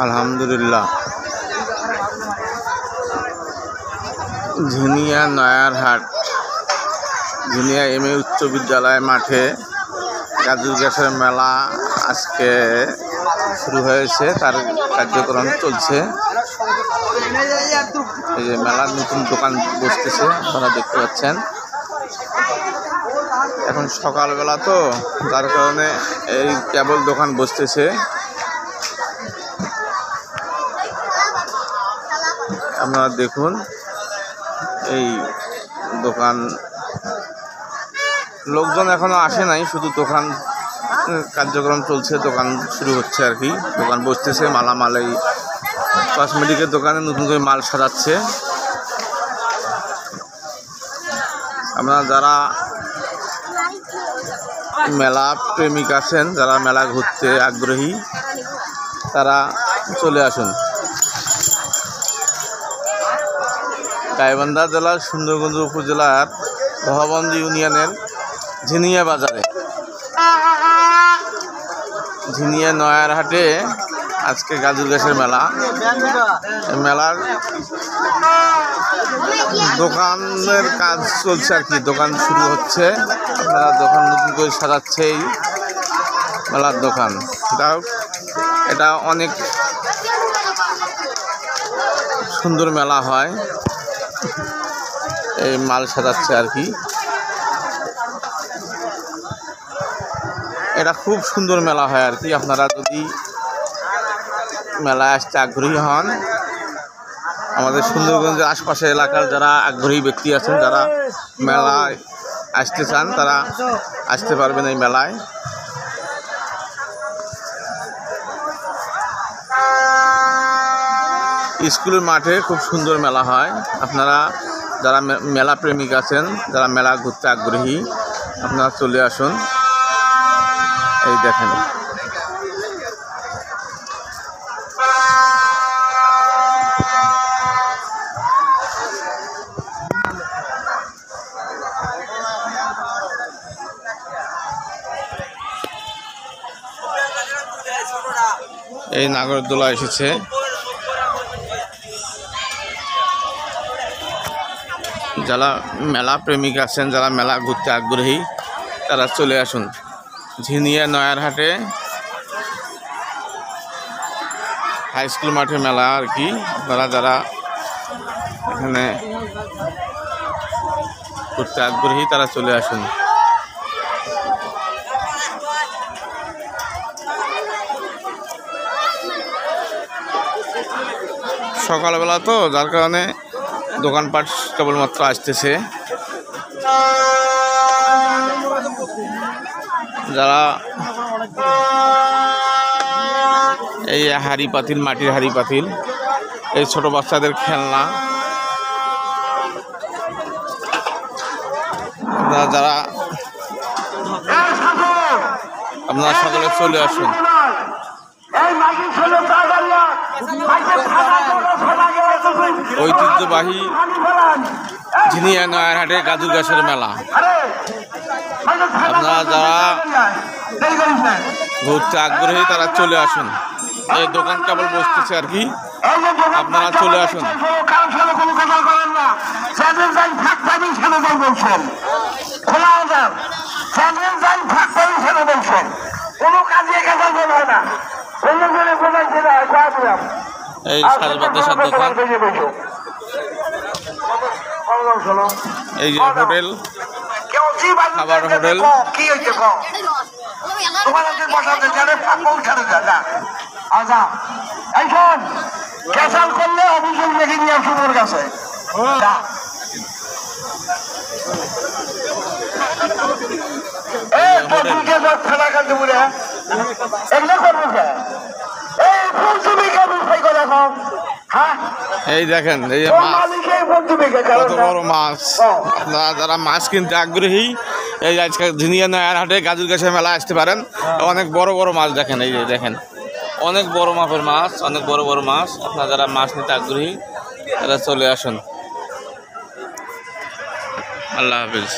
আলহামদুলিল্লাহ। ঝিনিয়া Nayarhat ঝিনিয়া M A উচ্চ বিদ্যালয় মাঠে গাজর গ্যাসের মেলা আজকে শুরু হয়েছে, তার কার্যক্রম চলছে। এই যে মেলার নতুন দোকান বসতেছে, আপনারা দেখতে পাচ্ছেন। এখন সকালবেলা তো, যার কারণে এই কেবল দোকান বসতেছে। আপনারা দেখুন, এই দোকান লোকজন এখনো আসে নাই, শুধু দোকান কার্যক্রম চলছে, দোকান শুরু হচ্ছে আর কি। দোকান বসতেছে, মালামাল এই কসমেটিকের দোকানে নতুন করে মাল সাজাচ্ছে। আপনারা যারা মেলা প্রেমিক আছেন, যারা মেলা ঘুরতে আগ্রহী, তারা চলে আসুন গাইবান্ধা জেলার সুন্দরগঞ্জ উপজেলার ভবাবন্দ ইউনিয়নের ঝিনিয়া বাজারে, ঝিনিয়া নয়ারহাটে আজকে গাজর গ্যাসের মেলা। মেলার দোকানের কাজ চলছে আর কি, দোকান শুরু হচ্ছে। আপনারা দোকান নতুন করে সাজাচ্ছে এই মেলার দোকান। এটা অনেক সুন্দর মেলা হয়, এই মাল সাজাচ্ছে আর কি। এটা খুব সুন্দর মেলা হয় আর কি। আপনারা যদি মেলায় আসতে আগ্রহী হন, আমাদের সুন্দরগঞ্জের আশপাশের এলাকার যারা আগ্রহী ব্যক্তি আছেন, যারা মেলায় আসতে চান, তারা আসতে পারবেন এই মেলায়। স্কুলের মাঠে খুব সুন্দর মেলা হয়। আপনারা যারা মেলা প্রেমিক আছেন, যারা মেলা ঘুরতে আগ্রহী, আপনারা চলে আসুন। এই দেখেন, এই নাগরদোলা এসেছে। যারা মেলা প্রেমিক আছেন, যারা মেলা ঘুরতে আগ্রহী, তারা চলে আসুন ঝিনিয়া নয়ারহাটে হাই স্কুল মাঠে মেলা আর কি। আপনারা যারা এখানে ঘুরতে আগ্রহী, তারা চলে আসুন। সকালবেলা তো, যার কারণে দোকানপাট কেবলমাত্র আসতেছে। যারা এই হাঁড়ি পাতিল, মাটির হাঁড়ি পাতিল, এই ছোট বাচ্চাদের খেলনা, যারা আপনারা সকলে চলে আসুন। ঐতিহ্যবাহী ঝিনিয়া নয়ারহাটে গাজর গ্যাসের মেলা। আপনারা যারা ঘুরতে আগ্রহী, তারা চলে আসুন। এই দোকান কেবল বসতেছে আর কি, আপনারা চলে আসুন। এই সাজবাতের দোকান, এই যে হোটেল, খাবার হোটেল। করলে অভিযোগ লেগে নিয়ে আসুন ওর কাছে। এই দেখেন, এই কত বড় মাছ। আপনারা যারা মাছ কিনতে আগ্রহী, এই আজকে ঝিনিয়া নয়ারহাটে গাজর গ্যাসের মেলা আসতে পারেন। অনেক বড় বড় মাছ দেখেন, এই যে দেখেন, অনেক বড় মাপের মাছ, অনেক বড় বড় মাছ। আপনারা যারা মাছ নিতে আগ্রহী, তারা চলে আসুন। আল্লাহ হাফেজ।